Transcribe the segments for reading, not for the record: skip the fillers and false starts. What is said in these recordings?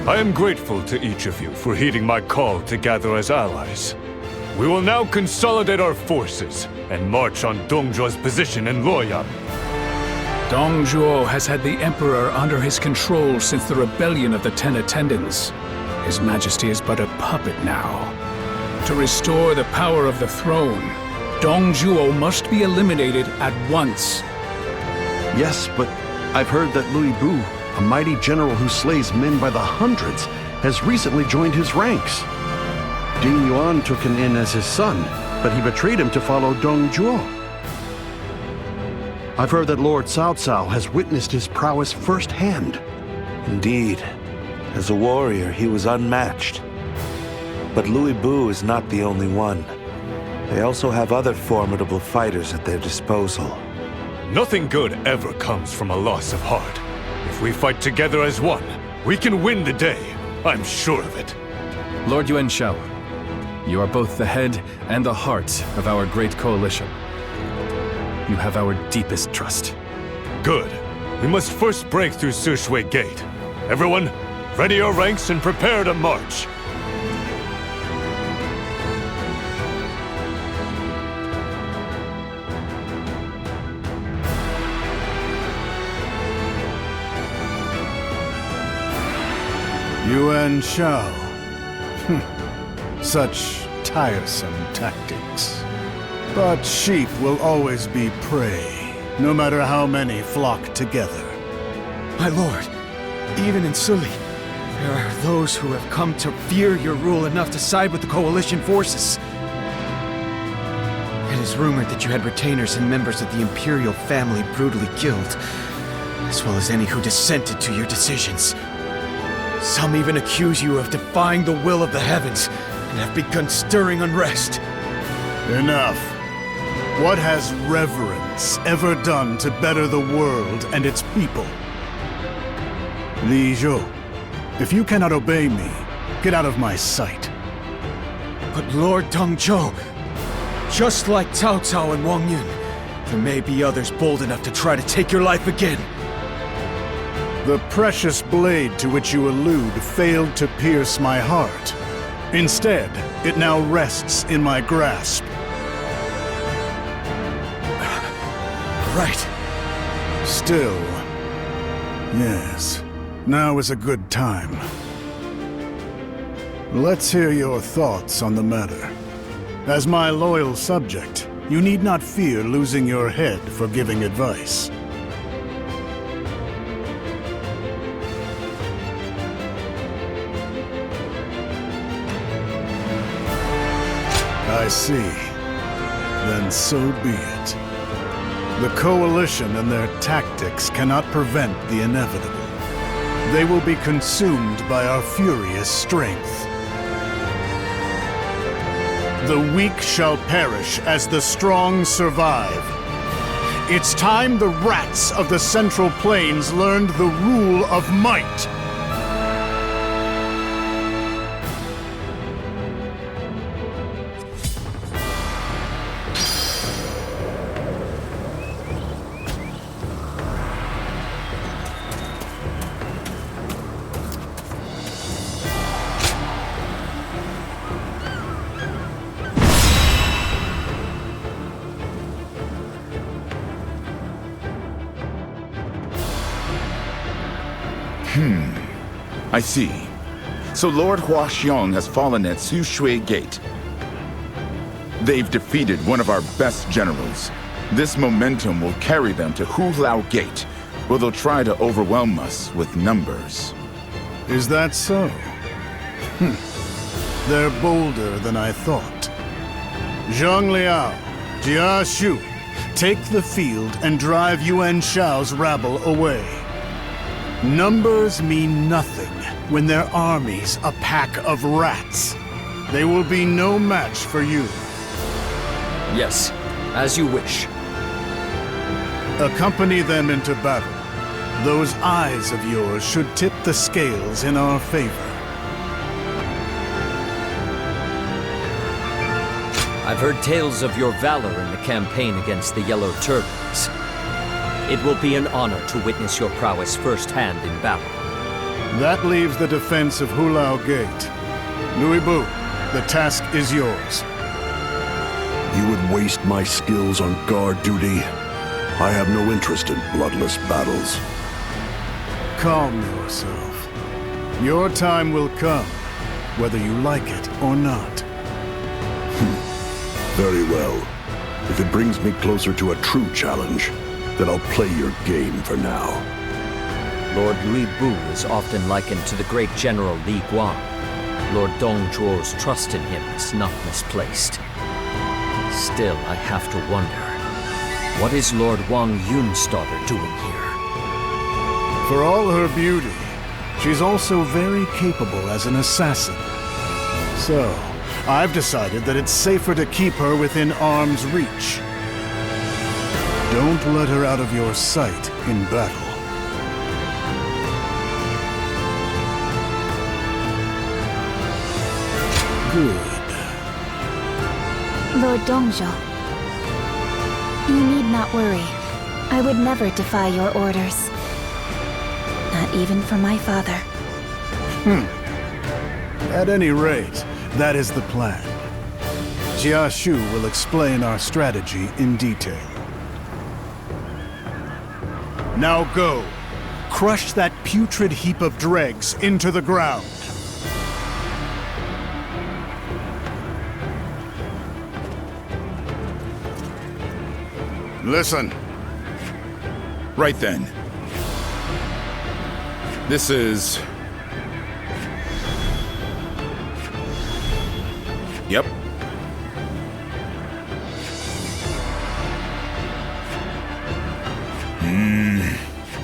I am grateful to each of you for heeding my call to gather as allies. We will now consolidate our forces and march on Dongzhuo's position in Luoyang. Dong Zhuo has had the Emperor under his control since the rebellion of the Ten Attendants. His Majesty is but a puppet now. To restore the power of the throne, Dong Zhuo must be eliminated at once. Yes, but I've heard that Louis Bu, a mighty general who slays men by the hundreds, has recently joined his ranks. Ding Yuan took him in as his son, but he betrayed him to follow Dong Zhuo. I've heard that Lord Cao Cao has witnessed his prowess firsthand. Indeed. As a warrior, he was unmatched. But Louis Bu is not the only one. They also have other formidable fighters at their disposal. Nothing good ever comes from a loss of heart. If we fight together as one, we can win the day. I'm sure of it. Lord Yuan Shao, you are both the head and the heart of our great coalition. You have our deepest trust. Good. We must first break through Sishui Gate. Everyone, ready your ranks and prepare to march. Yuan Shao. Such tiresome tactics. But sheep will always be prey, no matter how many flock together. My lord, even in Suli, there are those who have come to fear your rule enough to side with the coalition forces. It is rumored that you had retainers and members of the Imperial family brutally killed, as well as any who dissented to your decisions. Some even accuse you of defying the will of the heavens, and have begun stirring unrest. Enough. What has reverence ever done to better the world and its people? Li Zhuo, if you cannot obey me, get out of my sight. But Lord Dong Zhuo, just like Cao Cao and Wang Yun, there may be others bold enough to try to take your life again. The precious blade to which you allude failed to pierce my heart. Instead, it now rests in my grasp. Right. Still, yes, now is a good time. Let's hear your thoughts on the matter. As my loyal subject, you need not fear losing your head for giving advice. I see. Then so be it. The Coalition and their tactics cannot prevent the inevitable. They will be consumed by our furious strength. The weak shall perish as the strong survive. It's time the rats of the Central Plains learned the rule of might. I see. So Lord Huaxiong has fallen at Sishui Gate. They've defeated one of our best generals. This momentum will carry them to Hulao Gate, where they'll try to overwhelm us with numbers. Is that so? They're bolder than I thought. Zhang Liao, Jia Shu, take the field and drive Yuan Shao's rabble away. Numbers mean nothing when their army's a pack of rats. They will be no match for you. Yes, as you wish. Accompany them into battle. Those eyes of yours should tip the scales in our favor. I've heard tales of your valor in the campaign against the Yellow Turbans. It will be an honor to witness your prowess firsthand in battle. That leaves the defense of Hulao Gate. Louis Bu, the task is yours. You would waste my skills on guard duty. I have no interest in bloodless battles. Calm yourself. Your time will come, whether you like it or not. Very well. If it brings me closer to a true challenge, then I'll play your game for now. Lord Louis Bu is often likened to the great General Li Guang. Lord Dong Zhuo's trust in him is not misplaced. Still, I have to wonder, what is Lord Wang Yun's daughter doing here? For all her beauty, she's also very capable as an assassin. So, I've decided that it's safer to keep her within arm's reach. Don't let her out of your sight in battle. Good. Lord Dongzhuo, you need not worry. I would never defy your orders. Not even for my father. At any rate, that is the plan. Jia Shu will explain our strategy in detail. Now go. Crush that putrid heap of dregs into the ground. Listen. Right then. This is... Yep.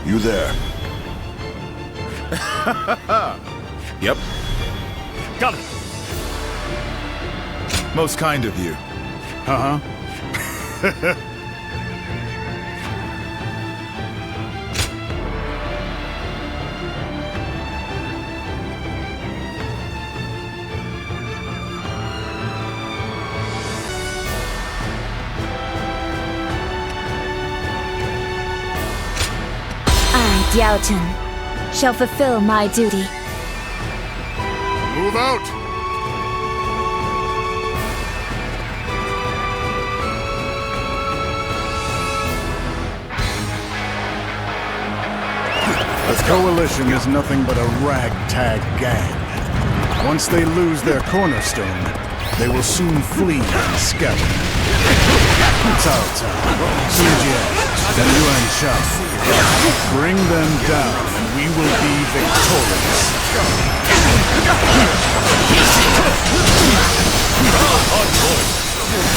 You there? Yep. Got it! Most kind of you. Uh-huh. Diao Chun shall fulfill my duty. Move out! The Coalition is nothing but a ragtag gang. Once they lose their cornerstone, they will soon flee and scatter. Cao Cao, Sun Jian, and Yuan Shao. Bring them down, and we will be victorious. On point!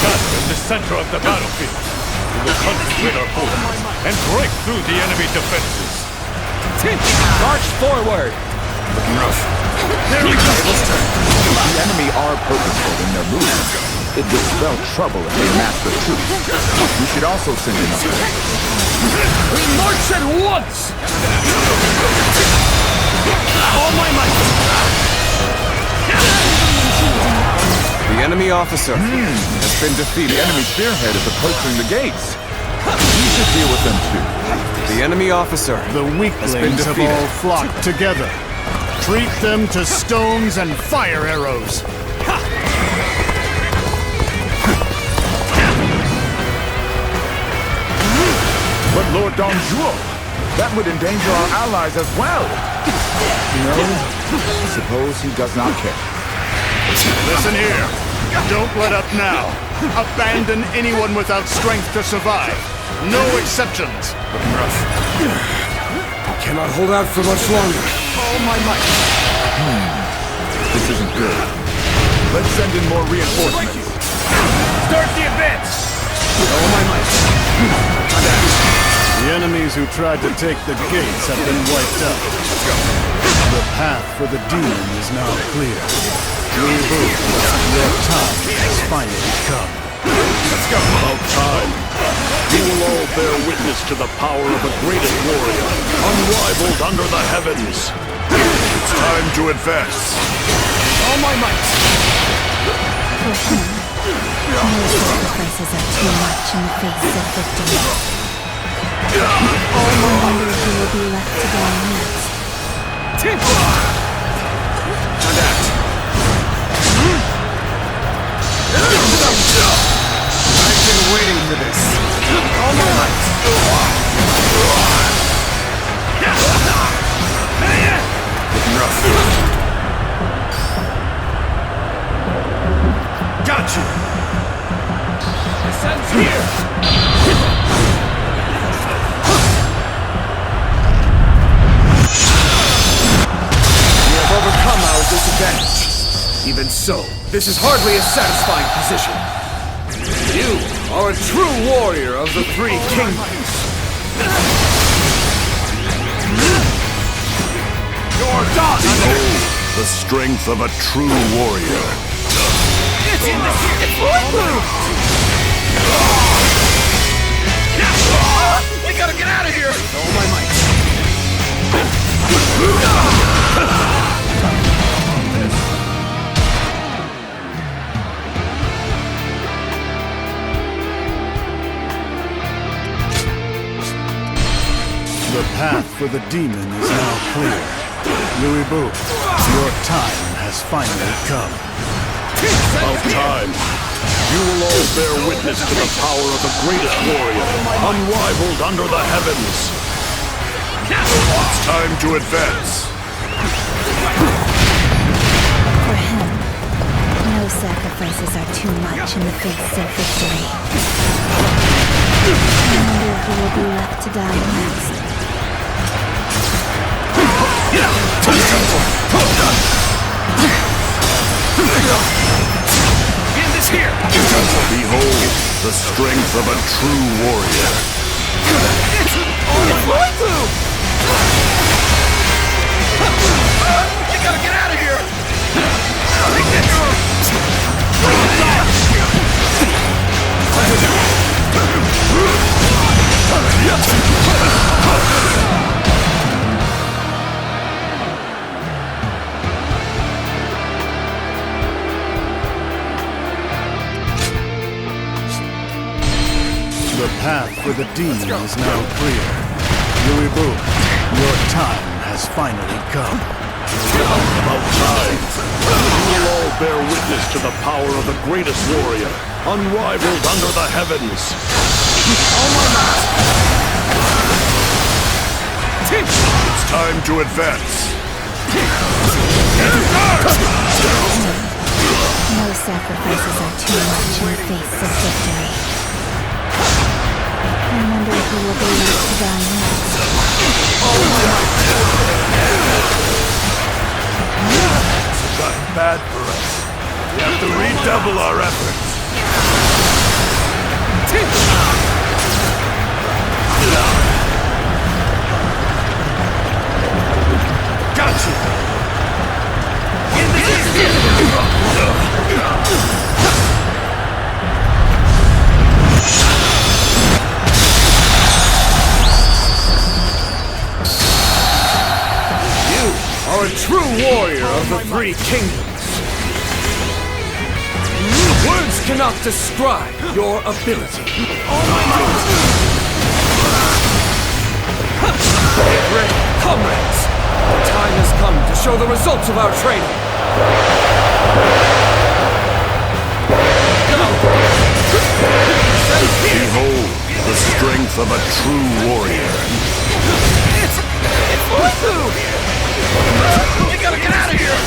Gather in the center of the battlefield. We will concentrate our forces and break through the enemy defenses. March forward! Looking rough. There we go! The enemy are purposeful in their moves. It would spell trouble if they mass the troops. We should also send in others. We march at once! All my might! The enemy officer has been defeated. The enemy spearhead is approaching the gates. We should deal with them too. The enemy officer The weaklings have all flocked together. Treat them to stones and fire arrows. But Lord Dong Zhuo, that would endanger our allies as well. No, suppose he does not care. Listen here. Don't let up now. Abandon anyone without strength to survive. No exceptions. Looking rough. cannot hold out for much longer. All my might! This isn't good. Let's send in more reinforcements. Start the advance! All my might. The enemies who tried to take the gates have been wiped out. The path for the demon is now clear. Louis Bu, your time has finally come. Let's go. About time. We will all bear witness to the power of the greatest warrior, unrivaled under the heavens. It's time to advance. All my might! For him, no sacrifices are too much in the face of victory. I wonder if he will be left to die next. I've been waiting for this. All my might. Looking rough. Got you. This ends here. We have overcome our disadvantage. Even so, this is hardly a satisfying position. You are a true warrior of the Three Kingdoms. You're done! Behold, the strength of a true warrior. It's in the It's blue! We gotta get out of here! With all my might. The path for the demon is now clear. Louis Boo, your time has finally come. About time. You will all bear witness to the power of the greatest warrior, unrivaled under the heavens. It's time to advance. For him, no sacrifices are too much in the face of victory. I wonder who will be left to die next. End this here! Behold, the strength of a true warrior. It's my blue! You gotta get out of here! The path for the demon is now clear. Louis Boo, your time has finally come. About time. You will all bear witness to the power of the greatest warrior, unrivaled under the heavens. All my might! It's time to advance. No sacrifices are too much in the face of victory. I wonder who will be left to die next. It's gotten bad for us. We have to redouble our efforts. Got you! You are a true warrior of the Three Kingdoms. Words cannot describe your ability. Get ready, comrades! The time has come to show the results of our training. Behold, the strength of a true warrior. It's Blue! We gotta get out of here!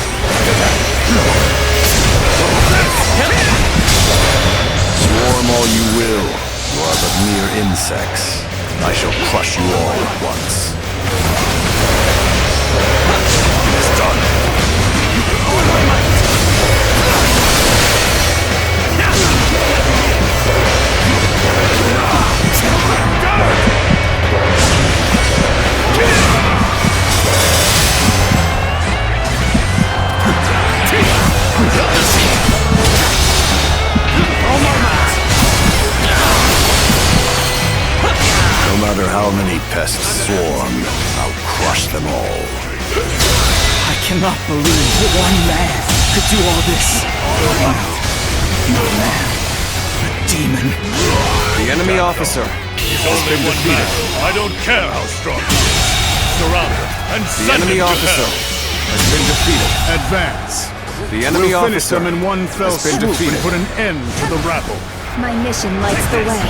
Swarm all you will. You are but mere insects. I shall crush you all at once. It is done. No matter how many pests swarm, I'll crush them all. I cannot believe that one man could do all this. No man. A demon. The enemy officer. He's only one man. I don't care how strong. surrounded and The send enemy them to officer hell. has been defeated. Advance. The enemy We'll finish officer them in one fell has been swoop defeated. and put an end to the rabble. My mission lights the way.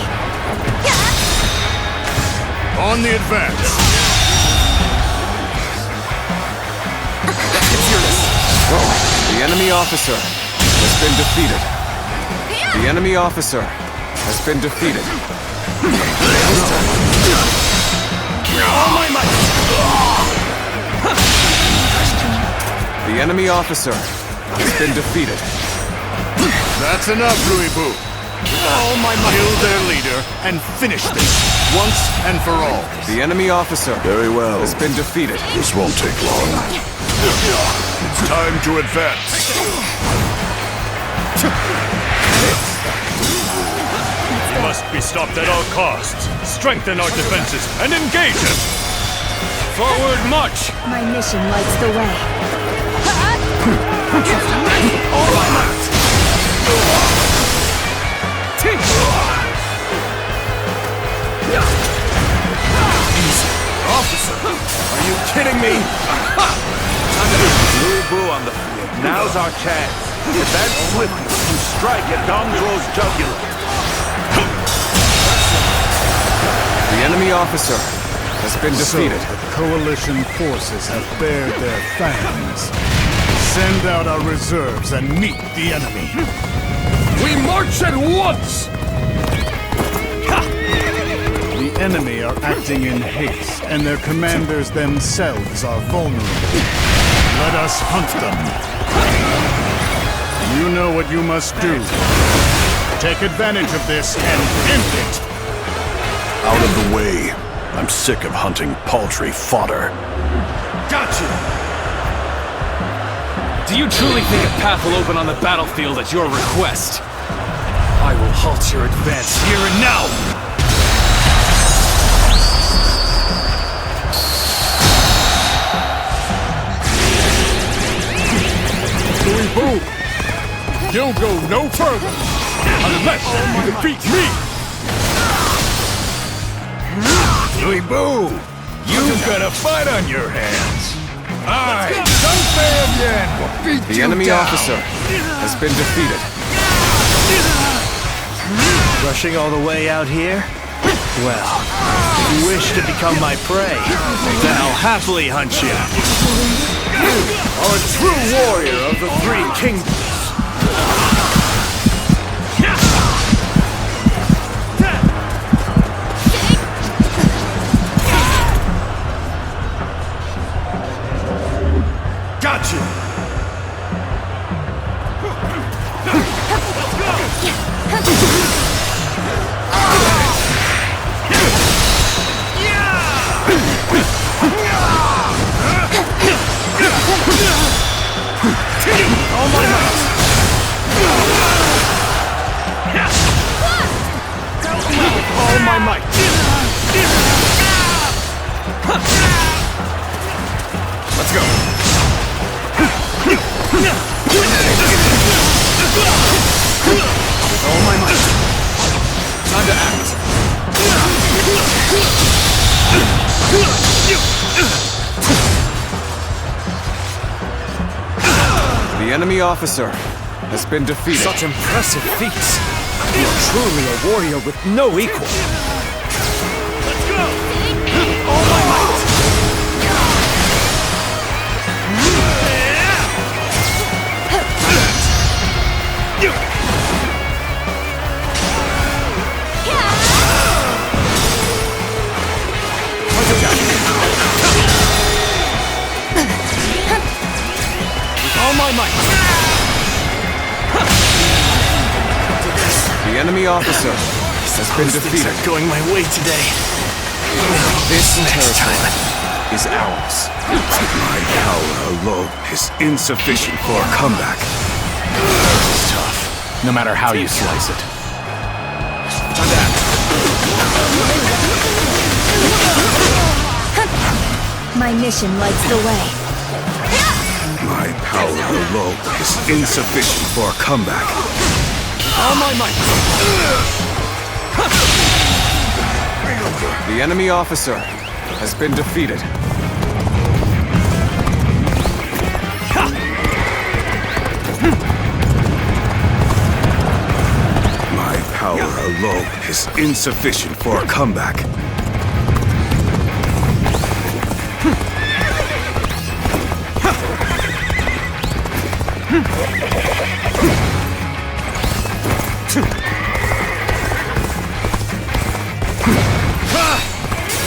On the advance. The enemy officer has been defeated. The enemy officer has been defeated. The enemy officer has been defeated. That's enough, Louis Boo. Kill their leader and finish this once and for all. The enemy officer Very well. has been defeated. This won't take long. It's time to advance. He must be stopped at all costs. Strengthen our defenses and engage him. Forward march! My mission lights the way. Officer, are you kidding me? Louis Boo on the field. Now's our chance. Advance swiftly and strike at Dong Zhuo's jugular. The enemy officer has been defeated. So the coalition forces have bared their fangs. Send out our reserves and meet the enemy. We march at once! The enemy are acting in haste, and their commanders themselves are vulnerable. Let us hunt them. You know what you must do. Take advantage of this and end it. Out of the way. I'm sick of hunting paltry fodder. Gotcha! Do you truly think a path will open on the battlefield at your request? I will halt your advance here and now! Louis Boo! You'll go no further unless you defeat me! Louis Boo! You've got a fight on your hands. The enemy officer has been defeated. Rushing all the way out here? Well, if you wish to become my prey, then I'll happily hunt you. You are a true warrior of the Three Kingdoms. Gotcha! All my might. All my might. Let's go. With all my might. Time to act. The enemy officer has been defeated. Such impressive feats. You are truly a warrior with no equal. Let's go! All my might. All my might. The enemy officer has been defeated. Going my way today. This territory is ours. My power alone is insufficient for a comeback. It's tough, no matter how you slice it. Time to act. My mission lights the way. My power alone is insufficient for a comeback. All my might. The enemy officer has been defeated. alone is insufficient for a comeback.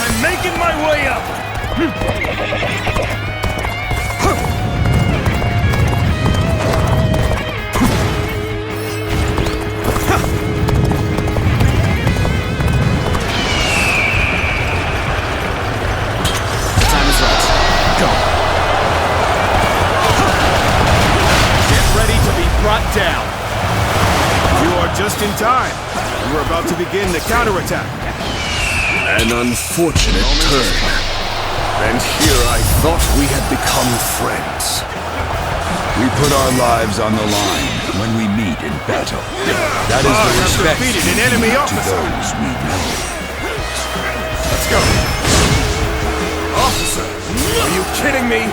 I'm making my way up! Time is right. Go. Get ready to be brought down! You are just in time. We're about to begin the counterattack. An unfortunate turn. And here I thought we had become friends. We put our lives on the line when we meet in battle. That is the respect defeated an enemy officer. To those we know. Let's go. Officer, are you kidding me?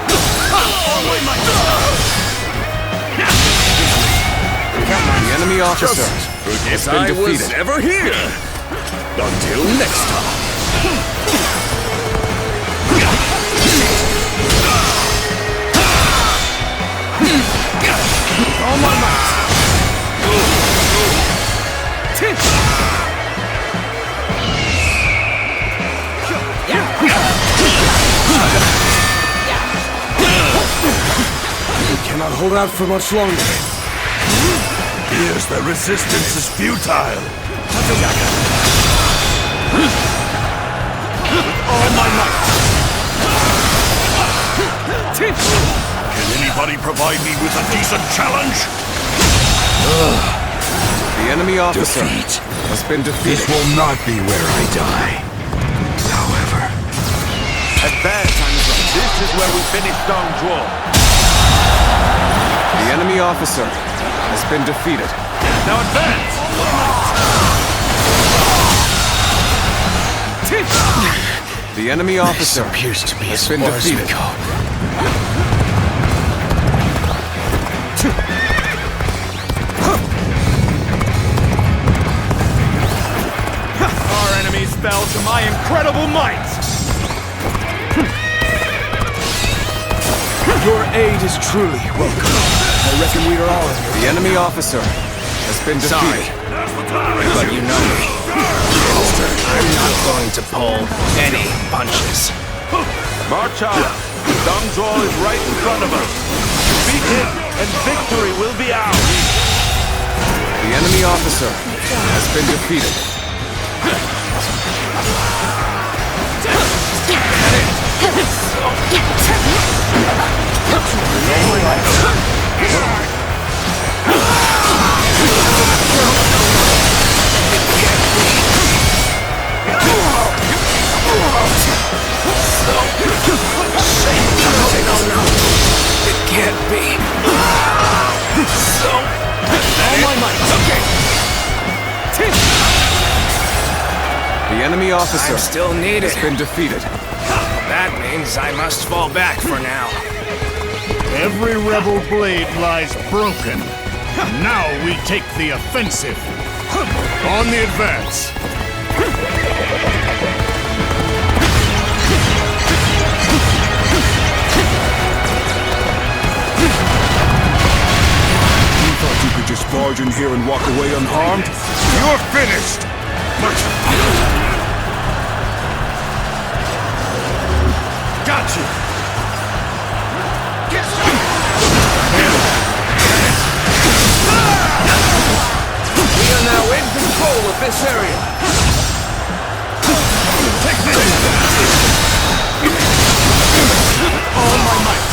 The enemy officer has been defeated. was ever here. Until next time. All my might! We cannot hold out for much longer. Here's the resistance is futile. With all my might. Can anybody provide me with a decent challenge? The enemy officer has been defeated. This will not be where I die. However. Advance! This is where we finish Zhuo. The enemy officer has been defeated. Now advance! The enemy officer appears to be has been defeated. Our enemies fell to my incredible might! Your aid is truly welcome. I reckon we are all in your... The enemy officer has been defeated. But you know me. I'm not going to pull any punches. March on! Zhuo is right in front of us. Beat him, and victory will be ours! The enemy officer has been defeated. No, it can't be. So, all my might. Okay. The enemy officer I'm still needed. has been defeated. That means I must fall back for now. Every rebel blade lies broken. Now we take the offensive. On the advance. You thought you could just barge in here and walk away unharmed? You're finished! Got you! We are now in control of this area. Take this! All my might.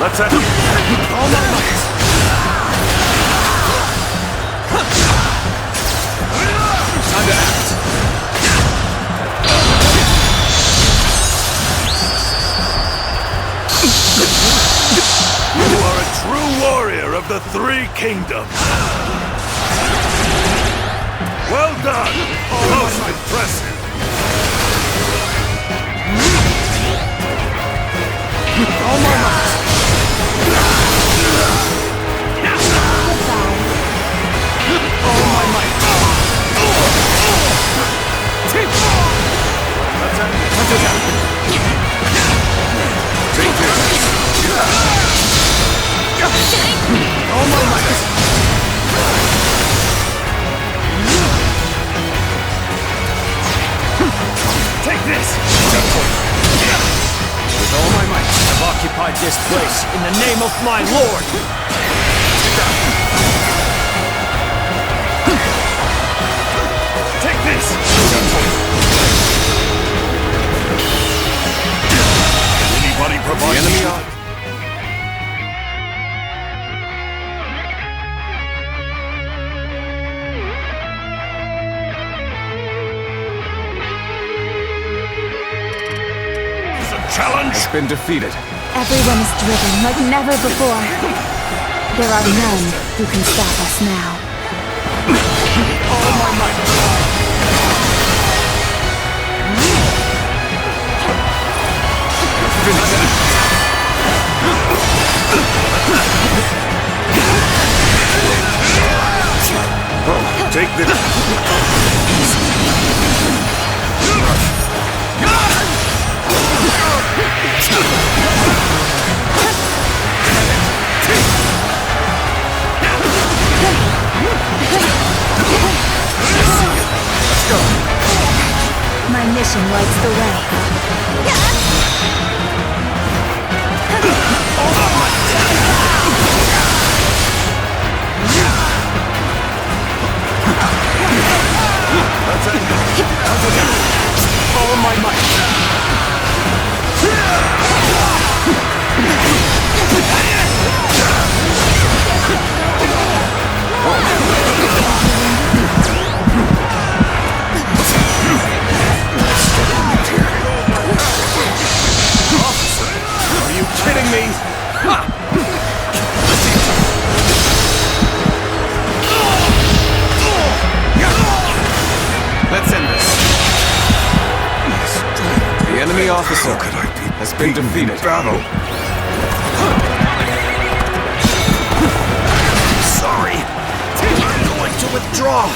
Let's have it! All my might. Time to act. You are a true warrior of the Three Kingdoms! Well done! Most impressive! All my might. this place in the name of my lord! Take this! Can anybody provide me? Challenge has been defeated. Everyone is driven like never before. There are none who can stop us now. all my might. Oh, take this. My mission lights the way. All my might. Are you kidding me? Let's end this. The enemy officer has been defeated. Battle. Sorry. I'm going to withdraw.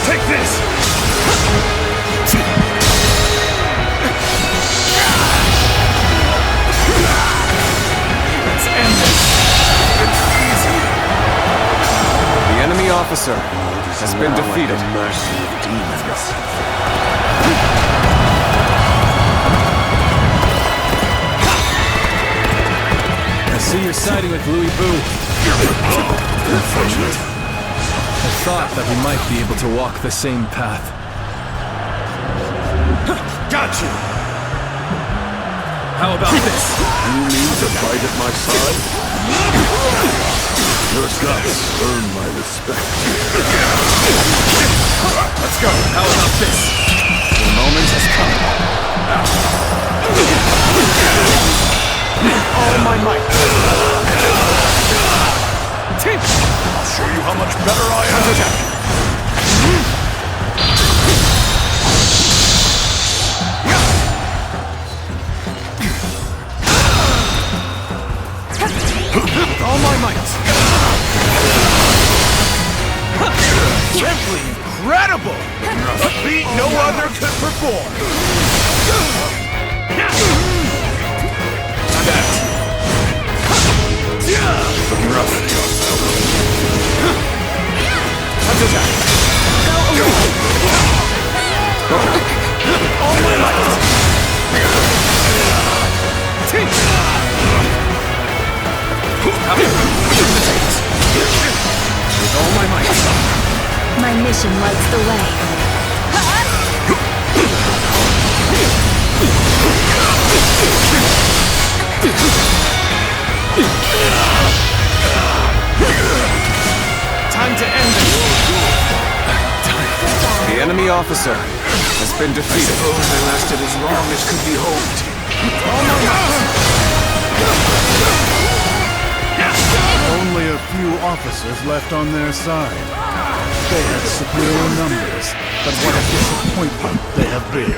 Take this! Let's end this. The enemy officer has been defeated. At the mercy of demons. I see you're siding with Louis Boo. Unfortunate. I thought that we might be able to walk the same path. Got you! How about this? You mean to fight at my side? Your guts earn my respect. Let's go. How about this? The moment has come. All my might. I'll show you how much better I am. With all my might. Simply incredible! A feat no other could perform. Looking rough. Touch attack. All my might. With all my might. My mission lights the way. Time to end this. The enemy officer has been defeated. I suppose they lasted as long as could be hoped. Only a few officers left on their side. They had superior numbers, but what a disappointment they have been.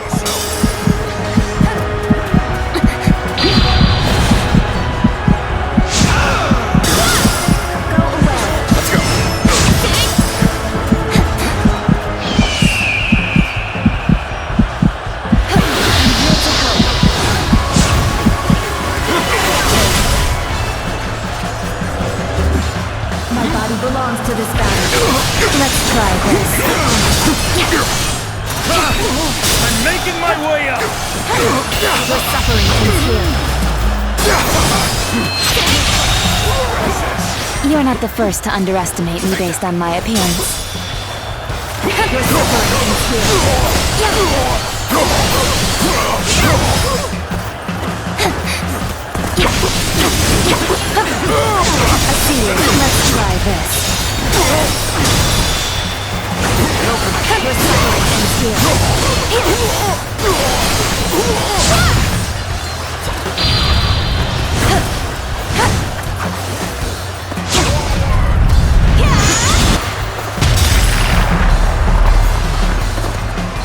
My body belongs to this battle. Let's try this. I'm making my way up! Your suffering ends here. You're not the first to underestimate me based on my appearance. Your suffering ends here. I see you. Let's try this. Your suffering ends here.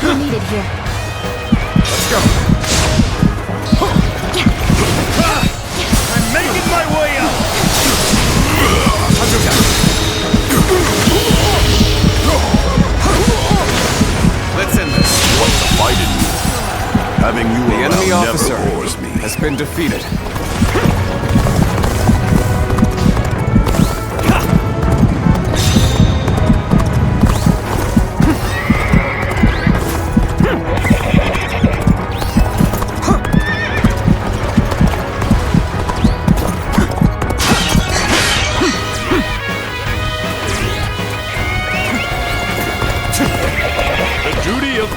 You're needed here. Let's go! I'm making my way up! Let's end this. What's the fight in you? Having you The around enemy never officer bores me. has been defeated.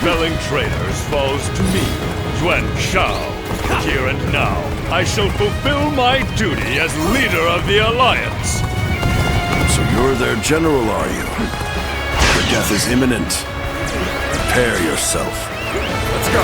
Felling traitors falls to me, Yuan Shao. Here and now, I shall fulfill my duty as leader of the Alliance. So you're their general, are you? Your death is imminent. Prepare yourself. Let's go.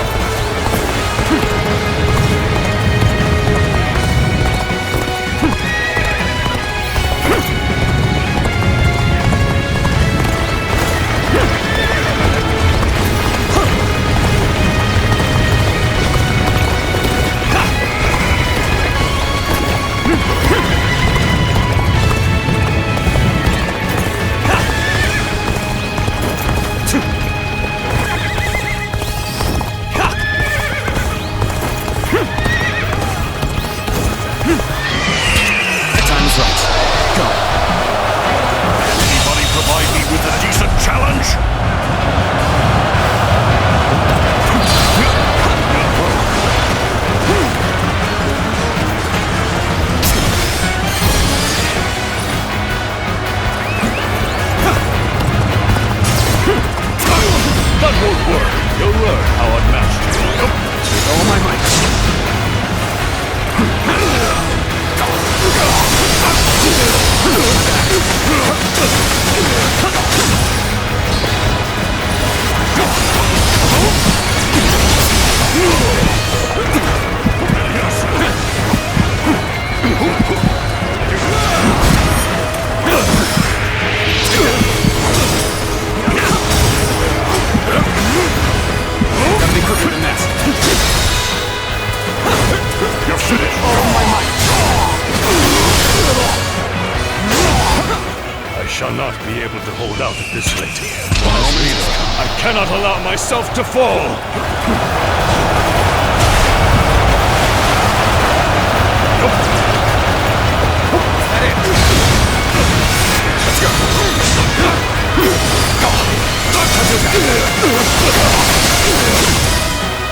I cannot allow myself to fall!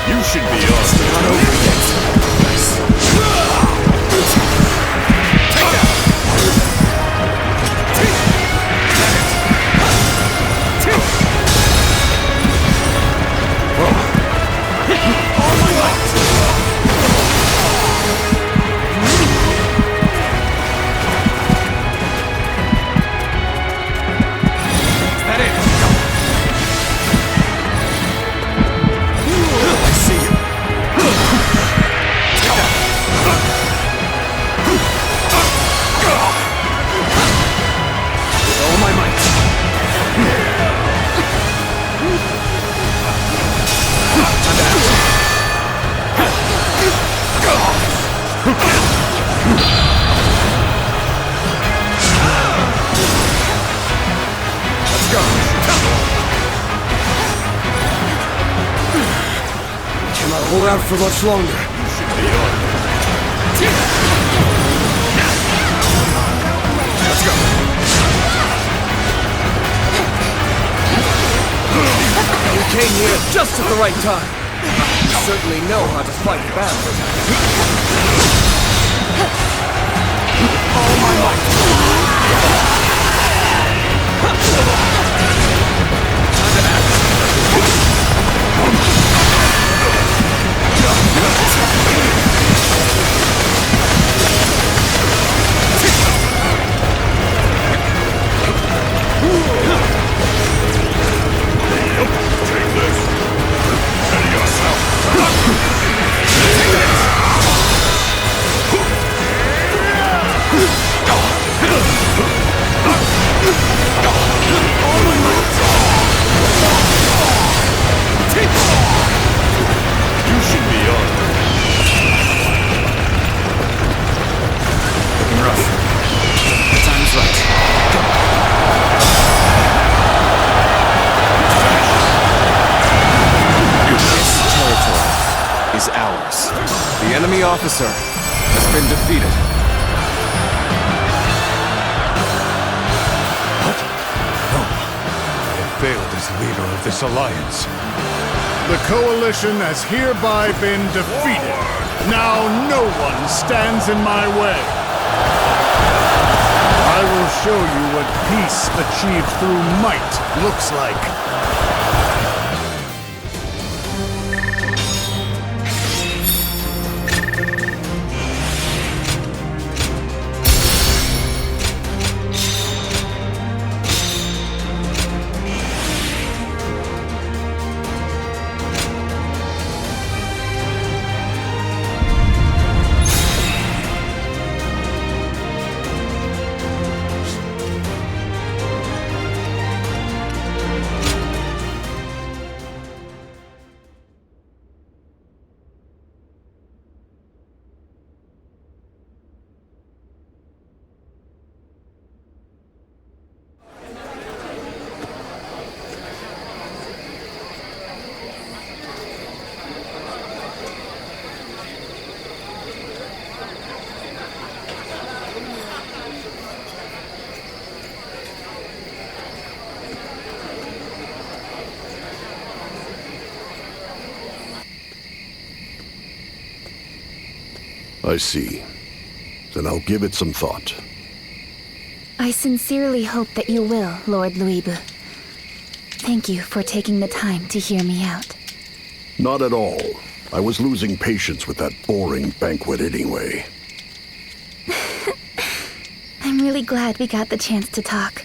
You should be on. Not over yet. Nice. Take that! All my might! Is that it? I see you. Take that. With all my might. Time to act. Let's go. Cannot hold out for much longer. You should be on. Let's go. Just at the right time. You certainly know how to fight back. All my might. Officer has been defeated. What? No. I have failed as leader of this alliance. The Coalition has hereby been defeated. Now no one stands in my way. I will show you what peace achieved through might looks like. I see. Then I'll give it some thought. I sincerely hope that you will, Lord Luibu. Thank you for taking the time to hear me out. Not at all. I was losing patience with that boring banquet anyway. I'm really glad we got the chance to talk.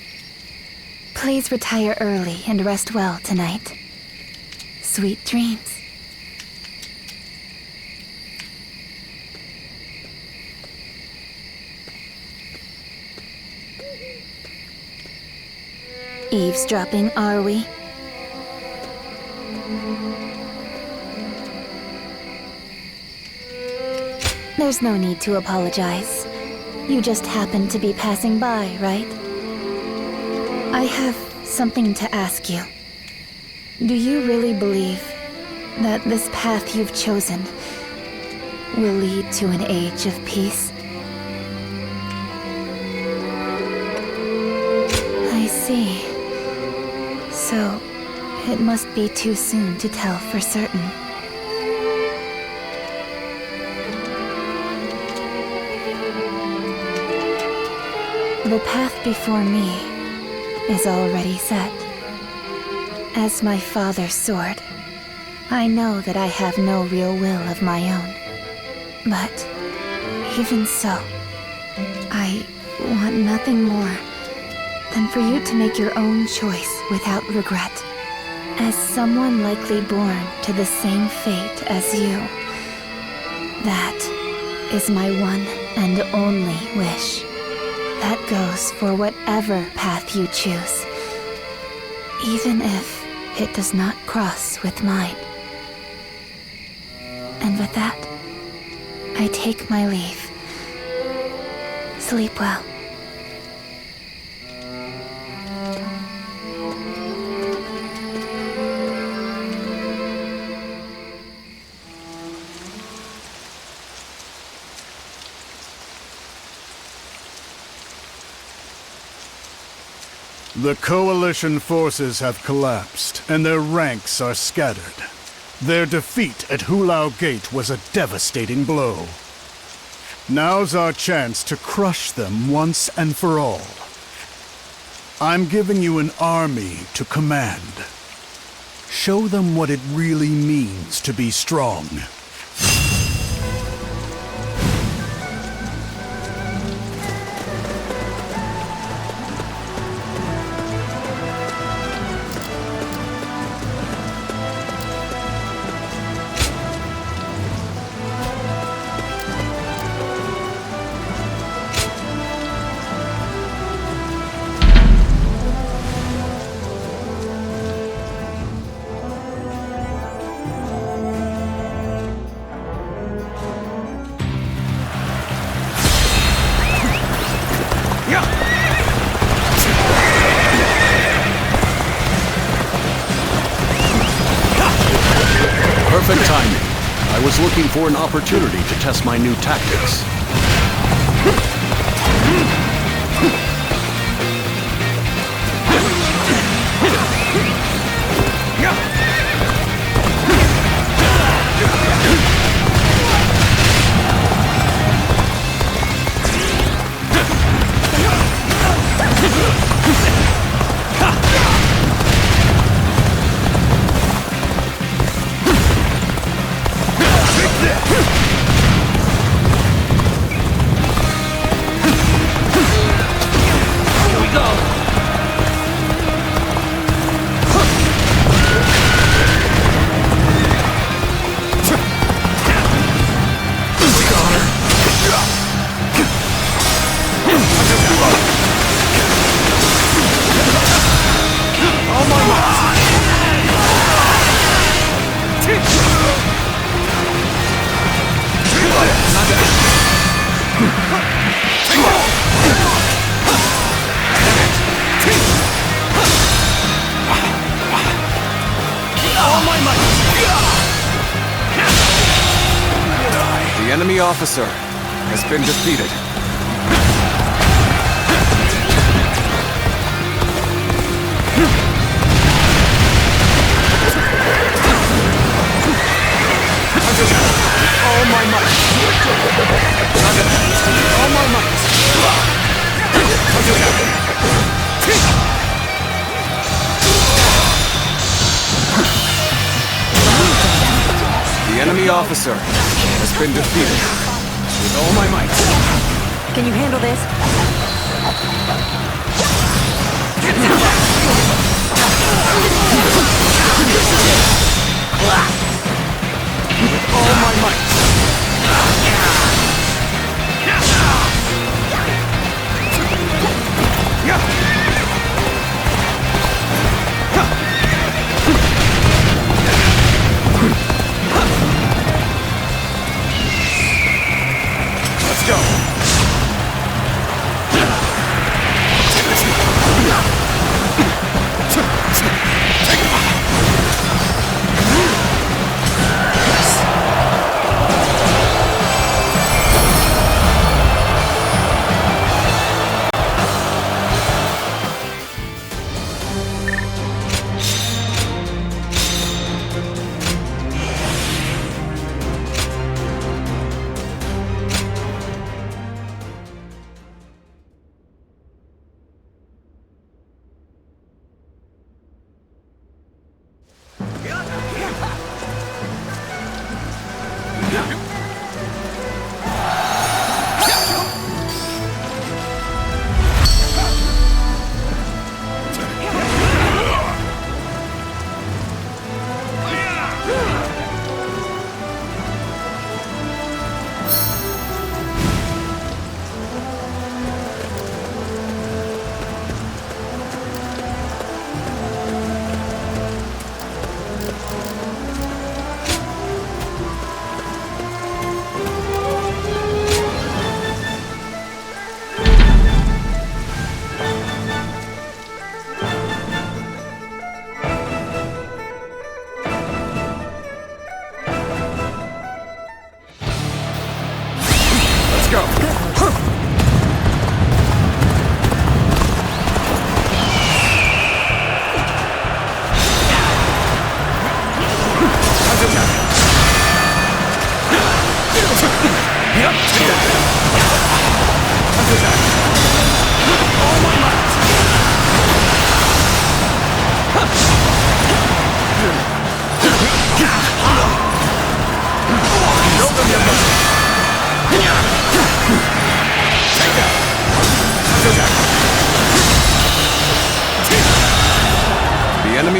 Please retire early and rest well tonight. Sweet dreams. Eavesdropping, are we? There's no need to apologize. You just happened to be passing by, right? I have something to ask you. Do you really believe that this path you've chosen will lead to an age of peace? I see. So, it must be too soon to tell for certain. The path before me is already set. As my father's sword, I know that I have no real will of my own. But, even so, I want nothing more than for you to make your own choice without regret. As someone likely born to the same fate as you, that is my one and only wish. That goes for whatever path you choose, even if it does not cross with mine. And with that, I take my leave. Sleep well. The Coalition forces have collapsed, and their ranks are scattered. Their defeat at Hulao Gate was a devastating blow. Now's our chance to crush them once and for all. I'm giving you an army to command. Show them what it really means to be strong. Perfect timing. I was looking for an opportunity to test my new tactics. The enemy officer has been defeated. All my might. All my might. The enemy officer has been defeated. With all my might. Can you handle this? With all my might. Let's go.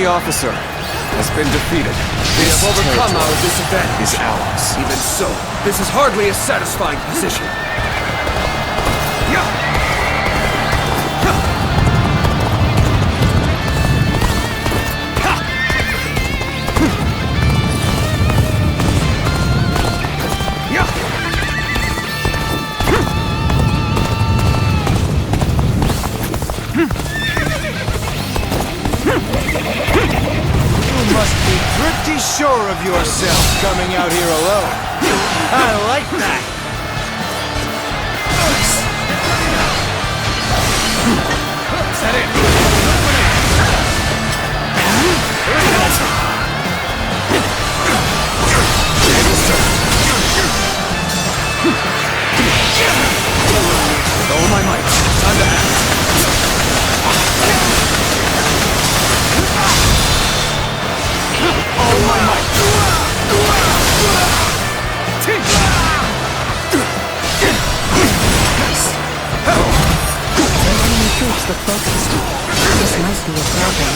enemy officer has been defeated. We have overcome our disadvantage. Is ours. Even so, this is hardly a satisfying position. Pretty sure of yourself coming out here alone. I like that. Is that it? With all my might, time to act. All my might. Enemy troops look focused. This must be a problem.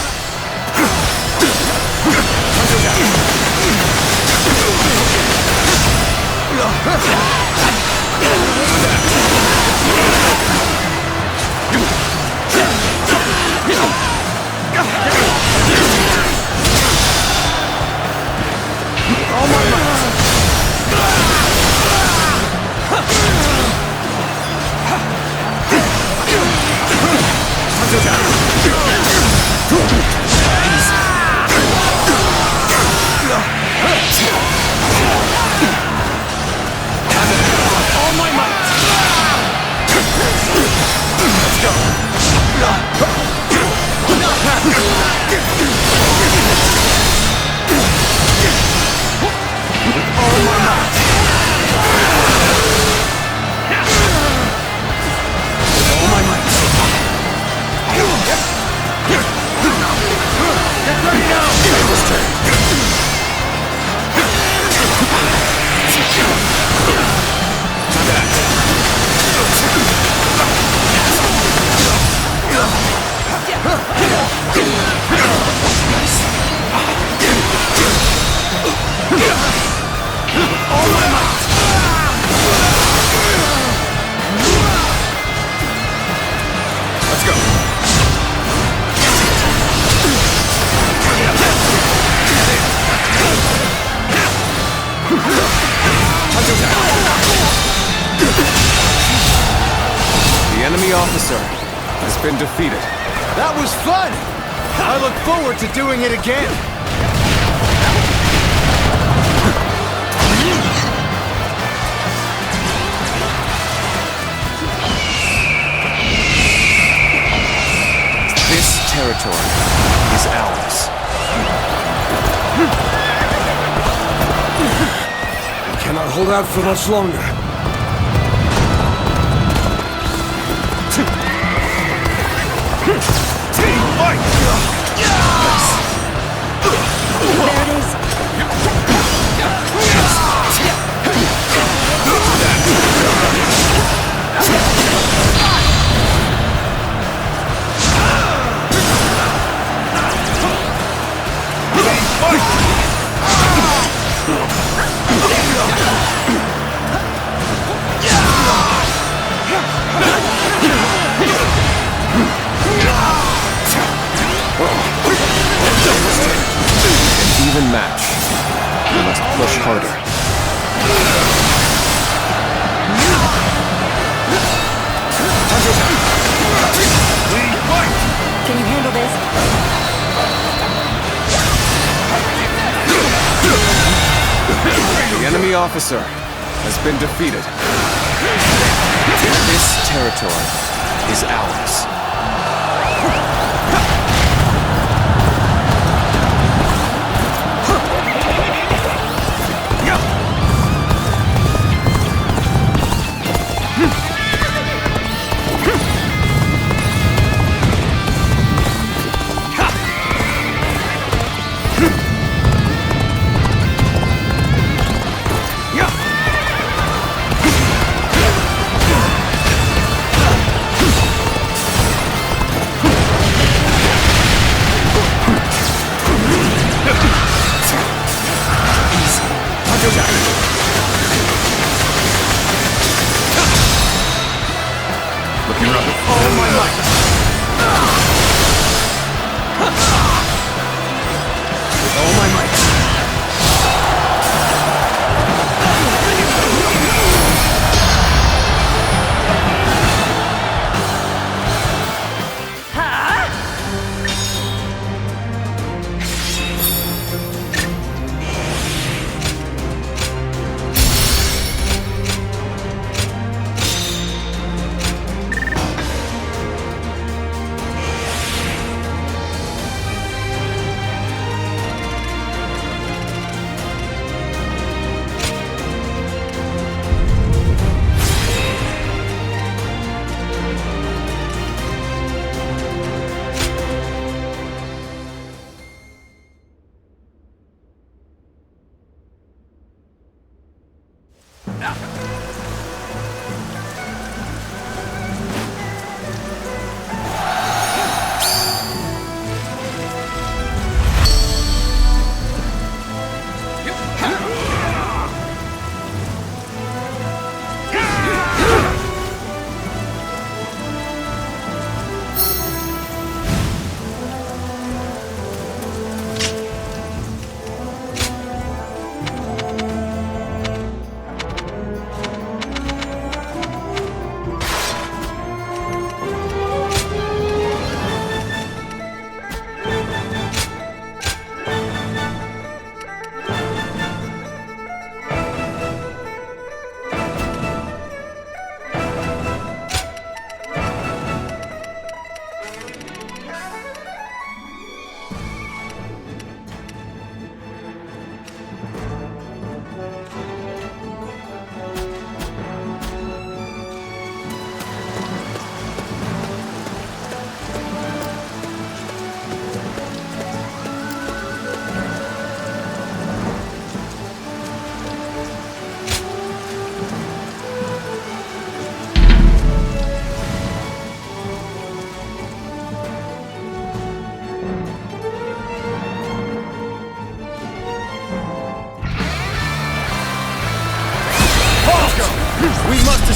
All my might. All my might. Let's go. All my might. All my might. Get ready now! All my might! Let's go! The enemy officer has been defeated. That was fun! I look forward to doing it again! This territory is ours. We cannot hold out for much longer. There it is. An even match. We must push harder. Can you handle this? The enemy officer has been defeated. This territory is ours.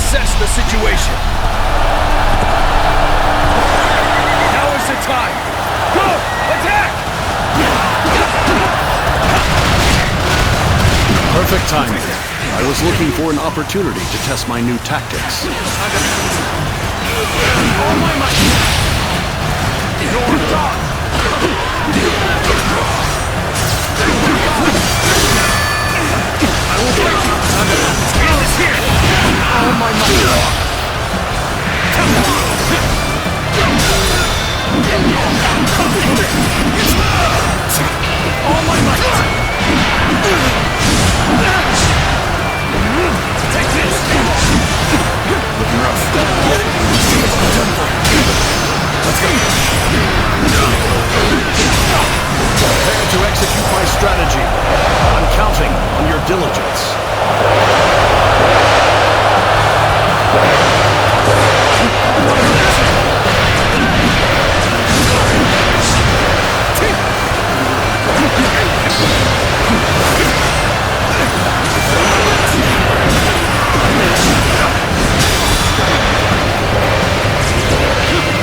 assess the situation. Now is the time. Go! Attack! Perfect timing. I was looking for an opportunity to test my new tactics. All my might! You're done! I will break you! End is here! All my might! All my might! Take this! Looking rough. Let's go! Prepare to execute my strategy. I'm counting on your diligence.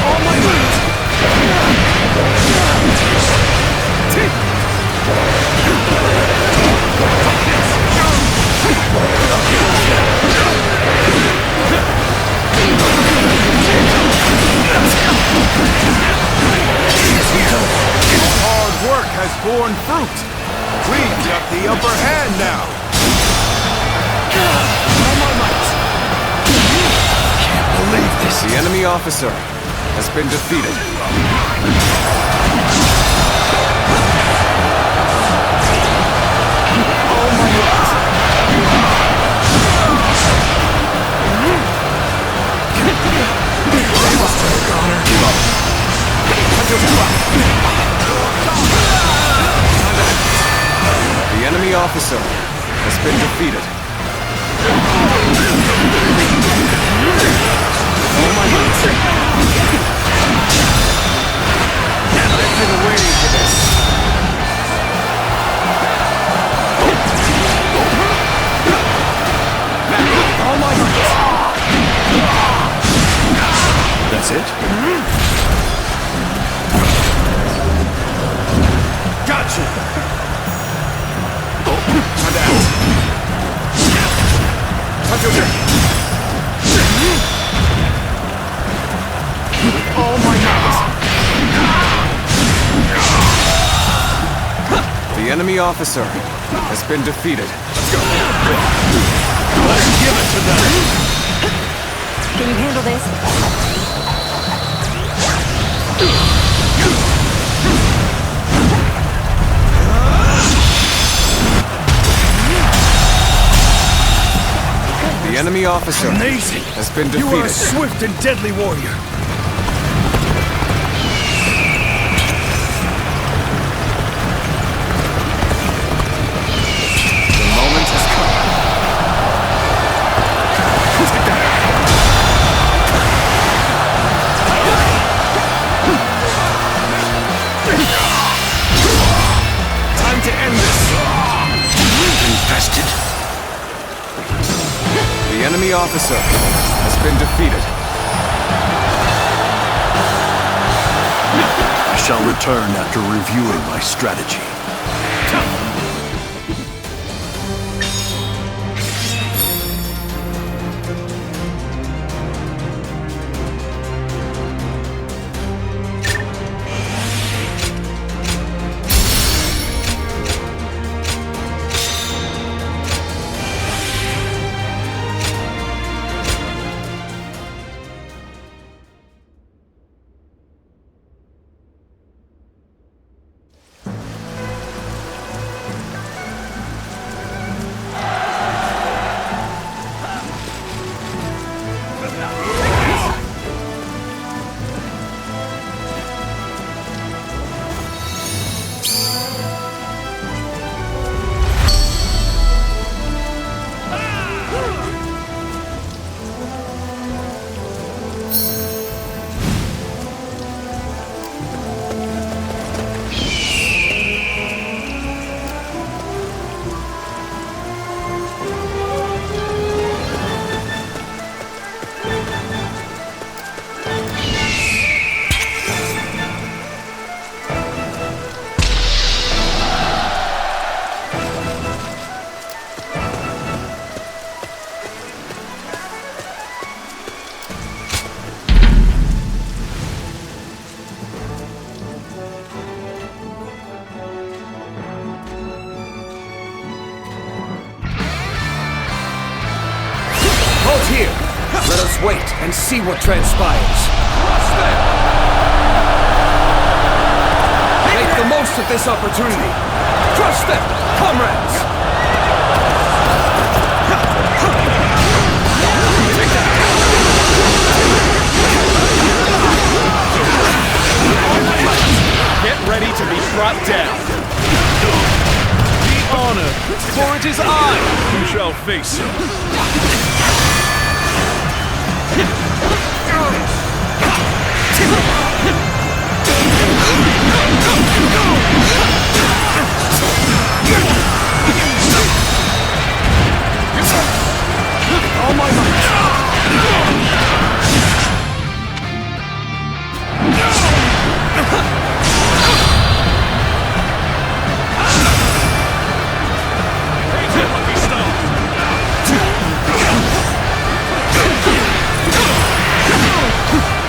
All my might! Hard work has borne fruit. We've got the upper hand now. All my might! Can't believe this. The enemy officer has been defeated. All my might! The enemy officer has been defeated. All my might! I've been waiting for this. All my might! That's it? Gotcha! All my might! The enemy officer has been defeated. Let's go! Let's give it to them! Can you handle this? The enemy officer Amazing! has been defeated. You are a swift and deadly warrior. The moment has come. Time to end this. Infested. The enemy officer has been defeated. I shall return after reviewing my strategy. wait and see what transpires. Make the most of this opportunity. Crush them, comrades! Get ready to be brought down. Be honored, for it is I who shall face you. All my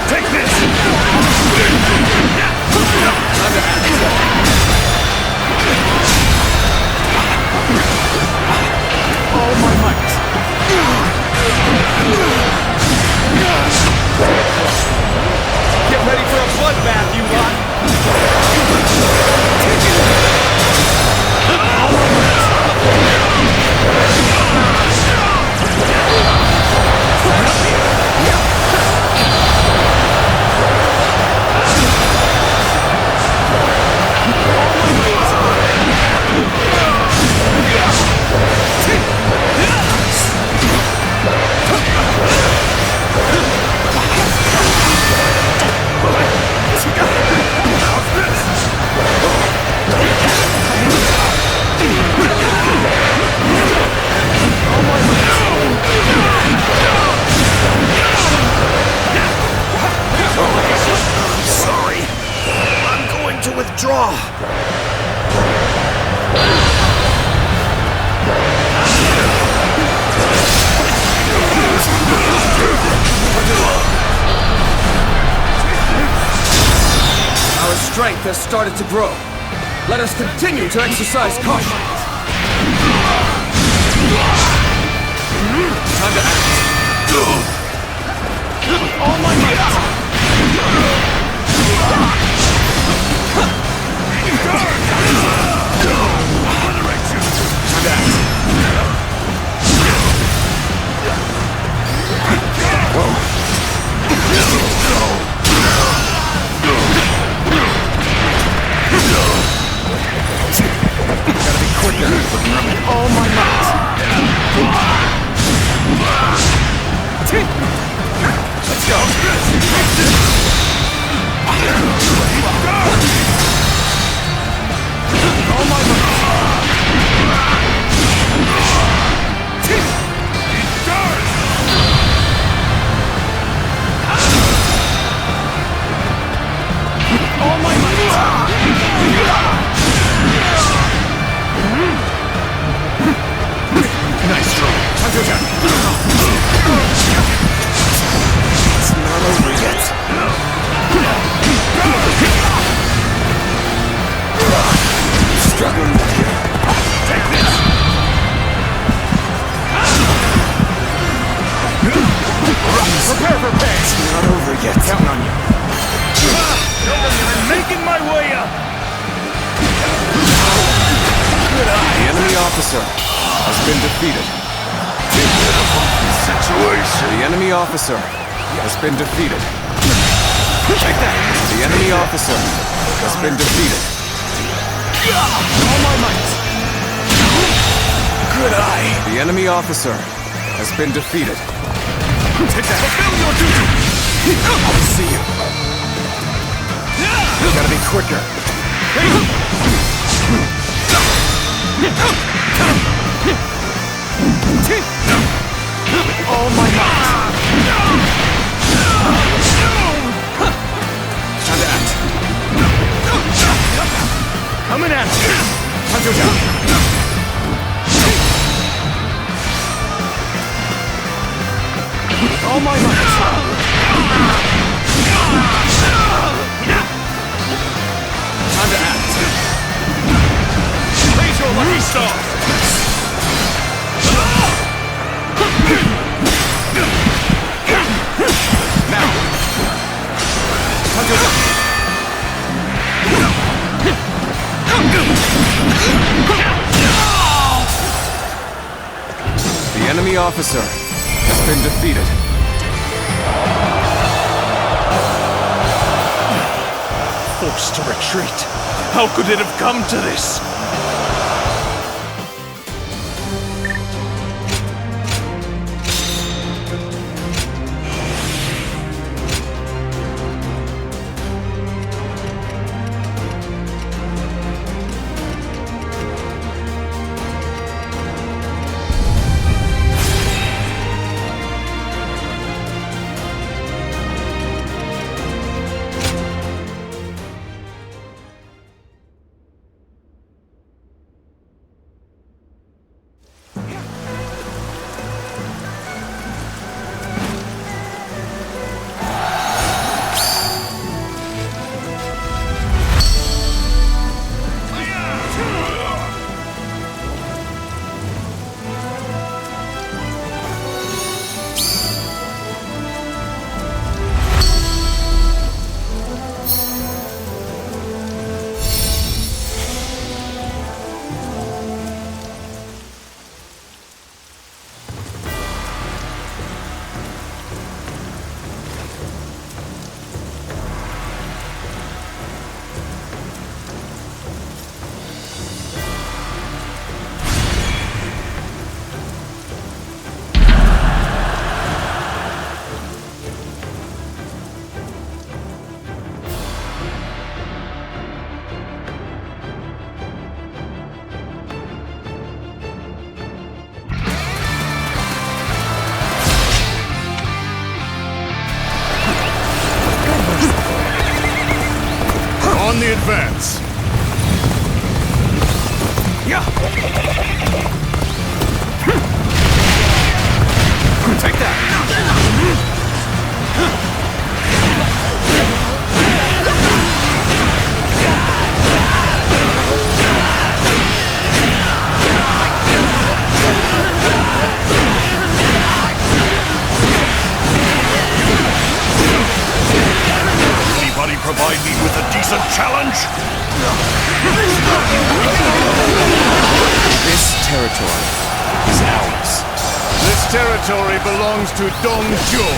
Take this! all my might. Get ready for a bloodbath, you lot! Sorry. I'm going to withdraw. Our strength has started to grow. Let us continue to exercise caution. Time to act. All my might. All my might. Let's go. All my all my might. Nice throw. It's not over yet. Struggling with you. Take this. Prepare for pay. It's not over yet. Counting on you. I'm making my way up! Good eye. The enemy officer has been defeated. Situation. The enemy officer has been defeated. Take that! The enemy officer has been defeated. All my might. Good eye. The enemy officer has been defeated. Take that! Fulfill your duty! I'll see you. You gotta be quicker. All my might. Time to act. Coming at you. Hunter down. All my might. Time to act. Raise your lucky star. officer has been defeated. Forced to retreat. How could it have come to this? On the advance. Take that! Anybody provide me with a decent challenge? This territory is ours. This territory belongs to Zhuo.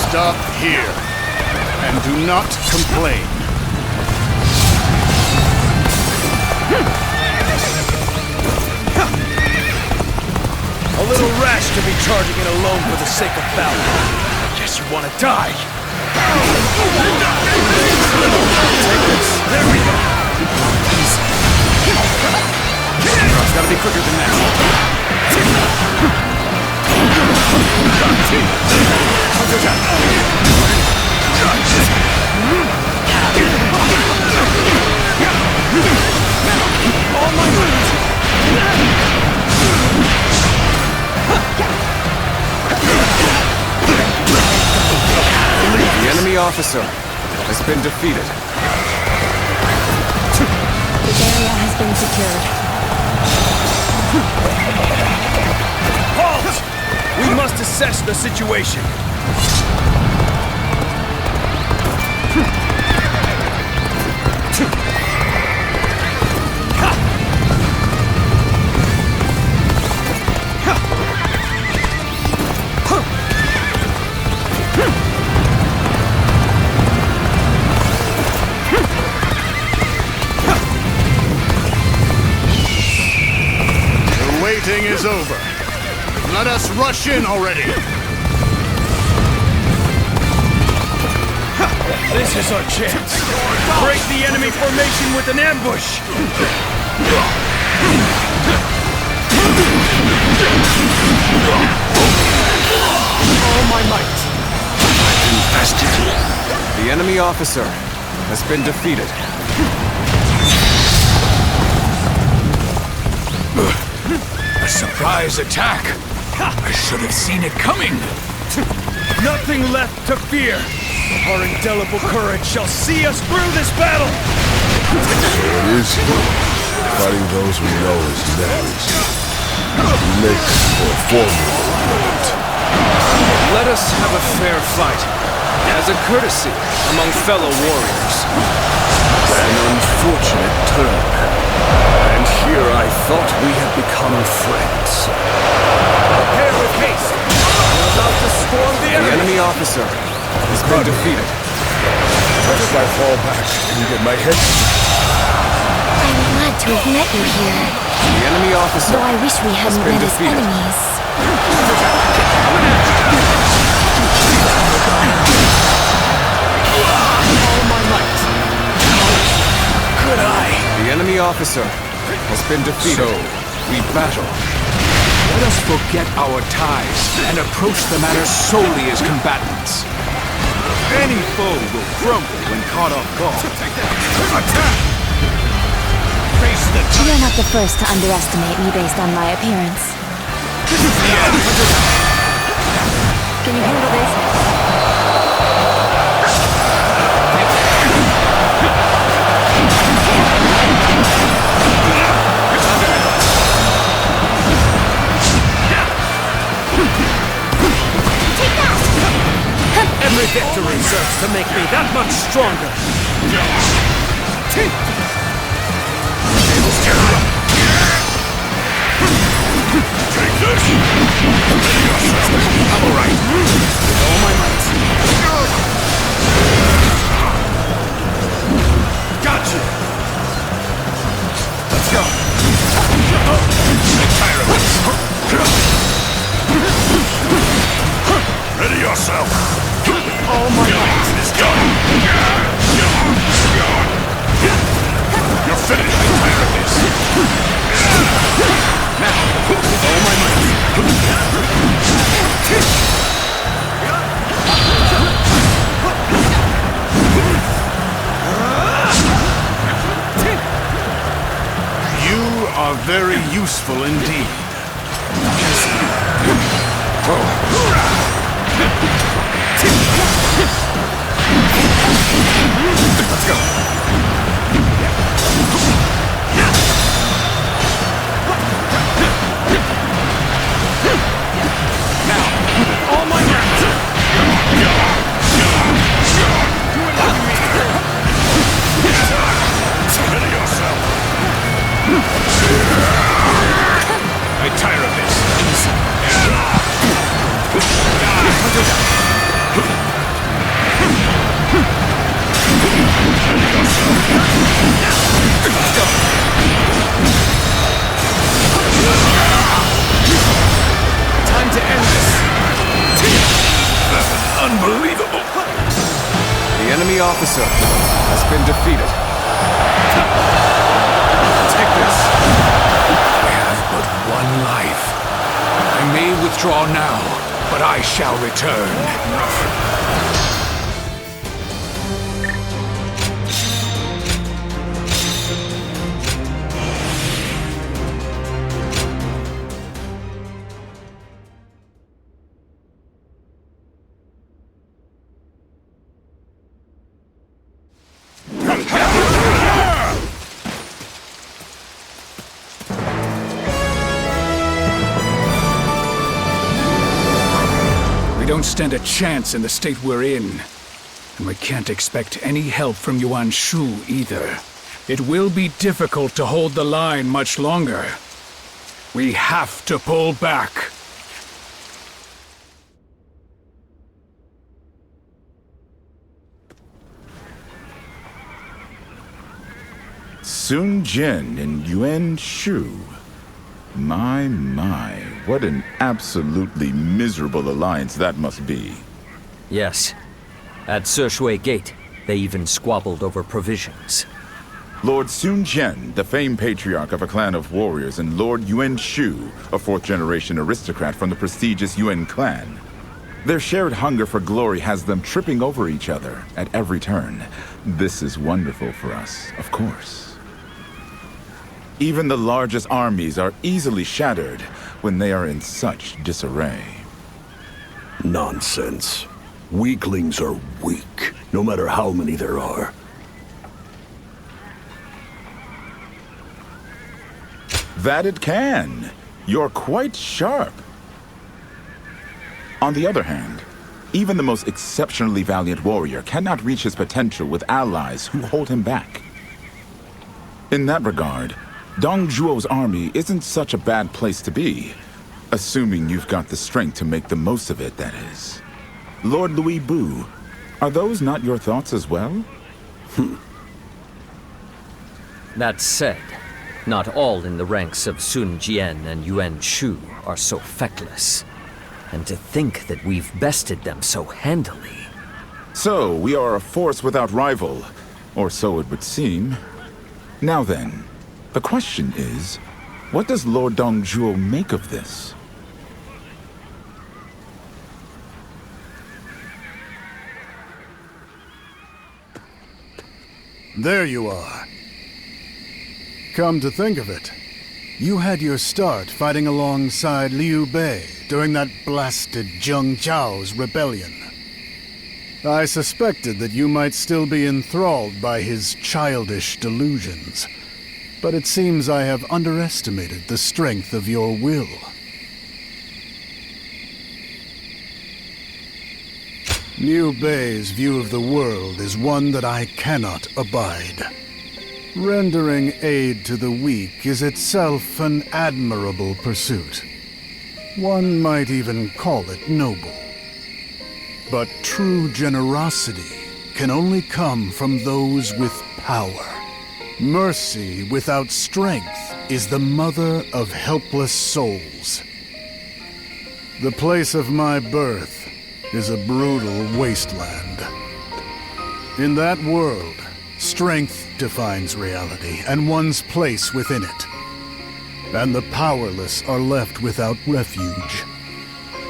Stop here and do not complain. A little rash to be charging it alone for the sake of valor. Guess you want to die. Take this. There we go. Easy. It's gotta be quicker than that. All my moves. The enemy officer has been defeated. This area has been secured. Halt! We must assess the situation. Waiting is over. Let us rush in already. This is our chance. Break the enemy formation with an ambush. All my might. Invested. The enemy officer has been defeated. A surprise attack! I should have seen it coming! Nothing left to fear! Our indelible courage shall see us through this battle! It is fighting those we know as enemies. We make for a formidable opponent. Let us have a fair fight, as a courtesy among fellow warriors. An unfortunate turn. And Here I thought we had become friends. Prepare with haste! We're about to storm the The enemy officer has been defeated. Lest I fall back and get my head. I'm glad to have met you here. The enemy officer Though I wish we hadn't been met as defeated. enemies. all my might. Could I? The enemy officer has been defeated. So, we battle. Let us forget our ties and approach the matter solely as combatants. Any foe will crumble when caught off guard. Attack! Face the You're not the first to underestimate me based on my appearance. Can you handle this? Every victory serves to make me that much stronger. Take this! I'm alright. With all my might. Gotcha! Let's go! I'm tired of this. Ready yourself! All my might is done! You're finished! I'm tired of this! Now, with all my might! You are very useful indeed. Let's go! now, with all my might. Ready yourself! I tire of this. Time to end this. Unbelievable! The enemy officer has been defeated. Take this. I have but one life. I may withdraw now, but I shall return. We don't stand a chance in the state we're in. And we can't expect any help from Yuan Shu either. It will be difficult to hold the line much longer. We have to pull back. Sun Jian and Yuan Shu. My, what an absolutely miserable alliance that must be. Yes. At Shui Gate, they even squabbled over provisions. Lord Sun Jian, the famed patriarch of a clan of warriors, and Lord Yuan Shu, a fourth-generation aristocrat from the prestigious Yuan clan. Their shared hunger for glory has them tripping over each other at every turn. This is wonderful for us, of course. Even the largest armies are easily shattered when they are in such disarray. Nonsense. Weaklings are weak, no matter how many there are. That it can. You're quite sharp. On the other hand, even the most exceptionally valiant warrior cannot reach his potential with allies who hold him back. In that regard, Dong Zhuo's army isn't such a bad place to be. Assuming you've got the strength to make the most of it, that is. Lord Louis Bu, are those not your thoughts as well? That said, not all in the ranks of Sun Jian and Yuan Shu are so feckless. And to think that we've bested them so handily. So, we are a force without rival, or so it would seem. Now then, the question is, what does Lord Dong Zhuo make of this? There you are. Come to think of it, you had your start fighting alongside Liu Bei during that blasted Zheng Zhao's rebellion. I suspected that you might still be enthralled by his childish delusions, but it seems I have underestimated the strength of your will. Liu Bei's view of the world is one that I cannot abide. Rendering aid to the weak is itself an admirable pursuit. One might even call it noble. But true generosity can only come from those with power. Mercy without strength is the mother of helpless souls. The place of my birth is a brutal wasteland. In that world, strength defines reality and one's place within it. And the powerless are left without refuge.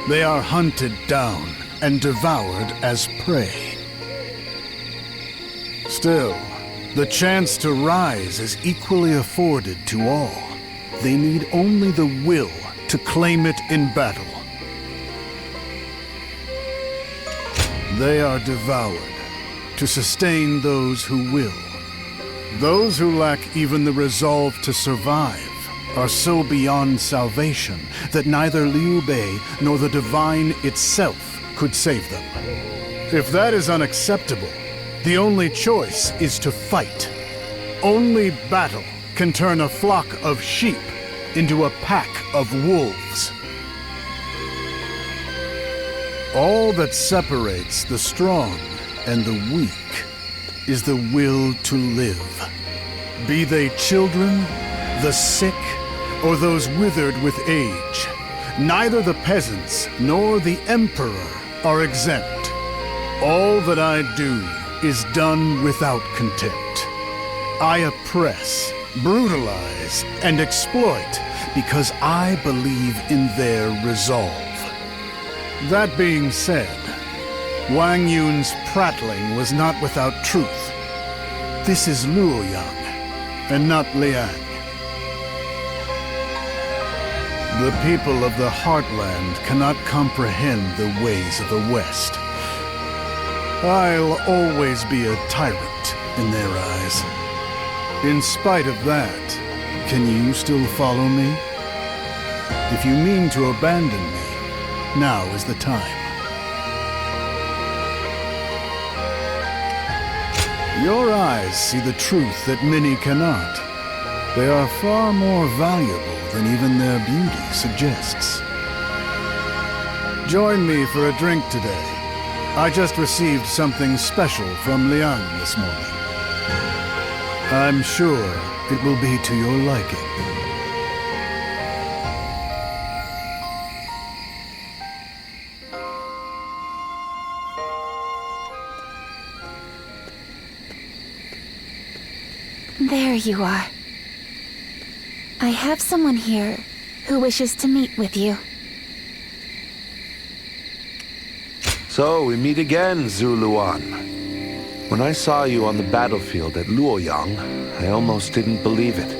They are hunted down and devoured as prey. Still, the chance to rise is equally afforded to all. They need only the will to claim it in battle. They are devoured to sustain those who will. Those who lack even the resolve to survive are so beyond salvation that neither Liu Bei nor the divine itself could save them. If that is unacceptable, the only choice is to fight. Only battle can turn a flock of sheep into a pack of wolves. All that separates the strong and the weak is the will to live. Be they children, the sick, or those withered with age, neither the peasants nor the emperor are exempt. All that I do is done without contempt. I oppress, brutalize, and exploit because I believe in their resolve. That being said, Wang Yun's prattling was not without truth. This is Luoyang, and not Liang. The people of the Heartland cannot comprehend the ways of the West. I'll always be a tyrant in their eyes. In spite of that, can you still follow me? If you mean to abandon me, now is the time. Your eyes see the truth that many cannot. They are far more valuable than even their beauty suggests. Join me for a drink today. I just received something special from Liang this morning. I'm sure it will be to your liking. There you are. I have someone here who wishes to meet with you. So, we meet again, Zhu Luan. When I saw you on the battlefield at Luoyang, I almost didn't believe it.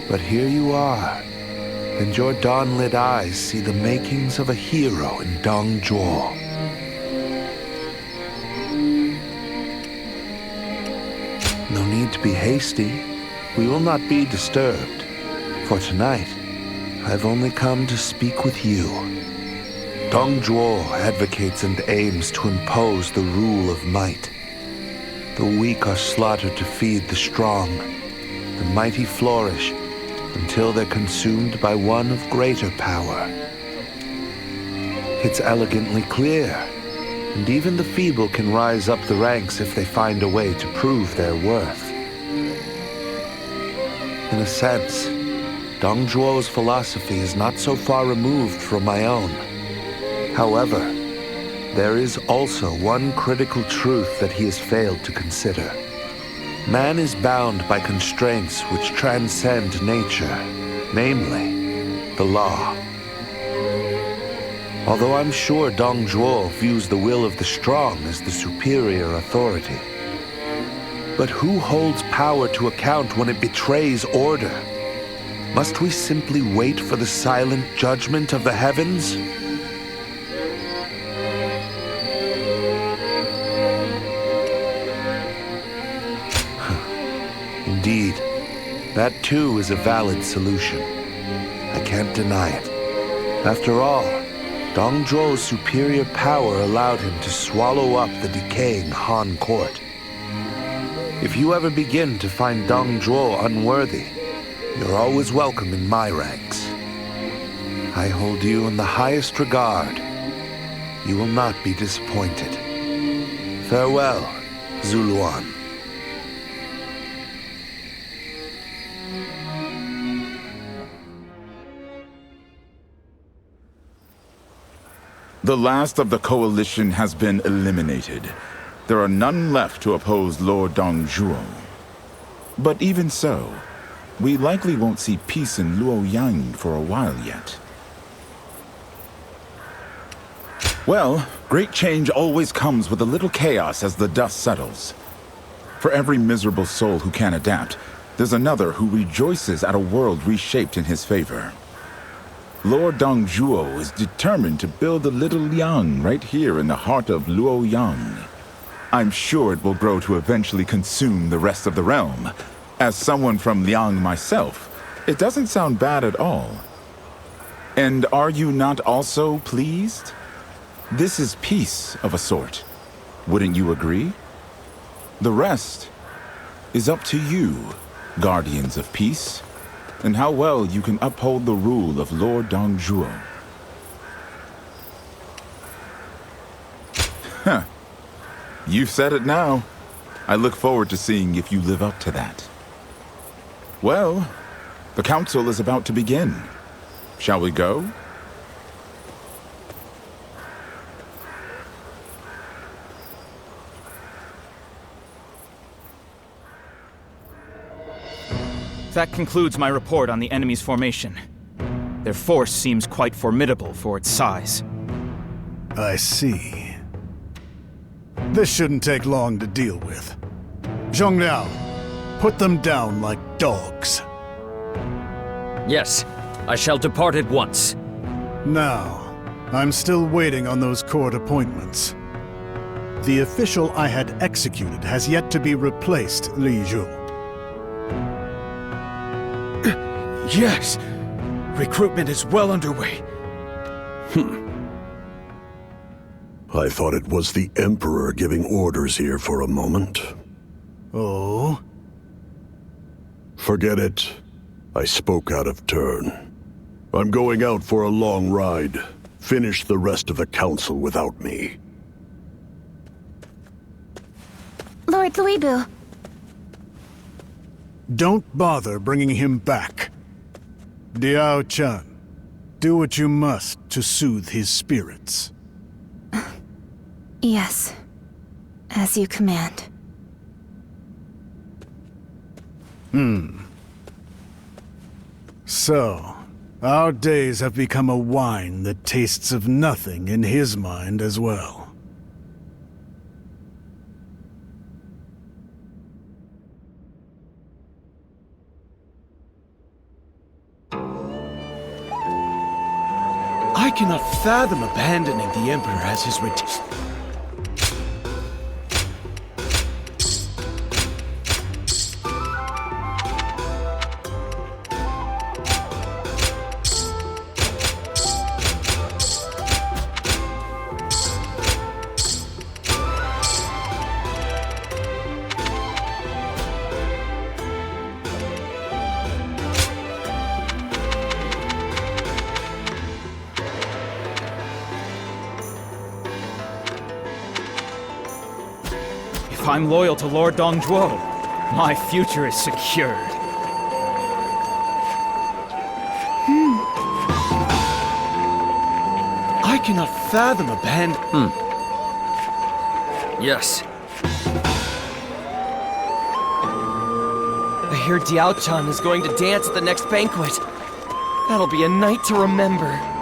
But here you are, and your dawn-lit eyes see the makings of a hero in Dong Zhuo. No need to be hasty. We will not be disturbed. For tonight, I've only come to speak with you. Dong Zhuo advocates and aims to impose the rule of might. The weak are slaughtered to feed the strong. the mighty flourish until they're consumed by one of greater power. It's elegantly clear, and even the feeble can rise up the ranks if they find a way to prove their worth. In a sense, Dong Zhuo's philosophy is not so far removed from my own. However, there is also one critical truth that he has failed to consider. Man is bound by constraints which transcend nature, namely, the law. Although I'm sure Dong Zhuo views the will of the strong as the superior authority. But who holds power to account when it betrays order? Must we simply wait for the silent judgment of the heavens? Indeed, that too is a valid solution. I can't deny it. After all, Dong Zhuo's superior power allowed him to swallow up the decaying Han court. If you ever begin to find Dong Zhuo unworthy, you're always welcome in my ranks. I hold you in the highest regard. You will not be disappointed. Farewell, Zuluan. The last of the coalition has been eliminated. There are none left to oppose Lord Dong Zhuo. But even so, we likely won't see peace in Luoyang for a while yet. Well, great change always comes with a little chaos as the dust settles. For every miserable soul who can adapt, there's another who rejoices at a world reshaped in his favor. Lord Dong Zhuo is determined to build a little Liang right here in the heart of Luoyang. I'm sure it will grow to eventually consume the rest of the realm. As someone from Liang myself, it doesn't sound bad at all. And are you not also pleased? This is peace of a sort. Wouldn't you agree? The rest is up to you, guardians of peace, and how well you can uphold the rule of Lord Dong Zhuo. Huh. You've said it now. I look forward to seeing if you live up to that. Well, the council is about to begin. Shall we go? That concludes my report on the enemy's formation. Their force seems quite formidable for its size. I see. This shouldn't take long to deal with. Zhongliao, put them down like dogs. Yes, I shall depart at once. Now, I'm still waiting on those court appointments. The official I had executed has yet to be replaced, Li Zhu. Yes! Recruitment is well underway. I thought it was the Emperor giving orders here for a moment. Oh? Forget it. I spoke out of turn. I'm going out for a long ride. Finish the rest of the council without me. Lord Luibu. Don't bother bringing him back. Diao Chan, do what you must to soothe his spirits. Yes, as you command. So, our days have become a wine that tastes of nothing in his mind as well. I cannot fathom abandoning the Emperor as his If I'm loyal to Lord Dongzhuo, my future is secured. I cannot fathom Yes. I hear Diao-chan is going to dance at the next banquet. That'll be a night to remember.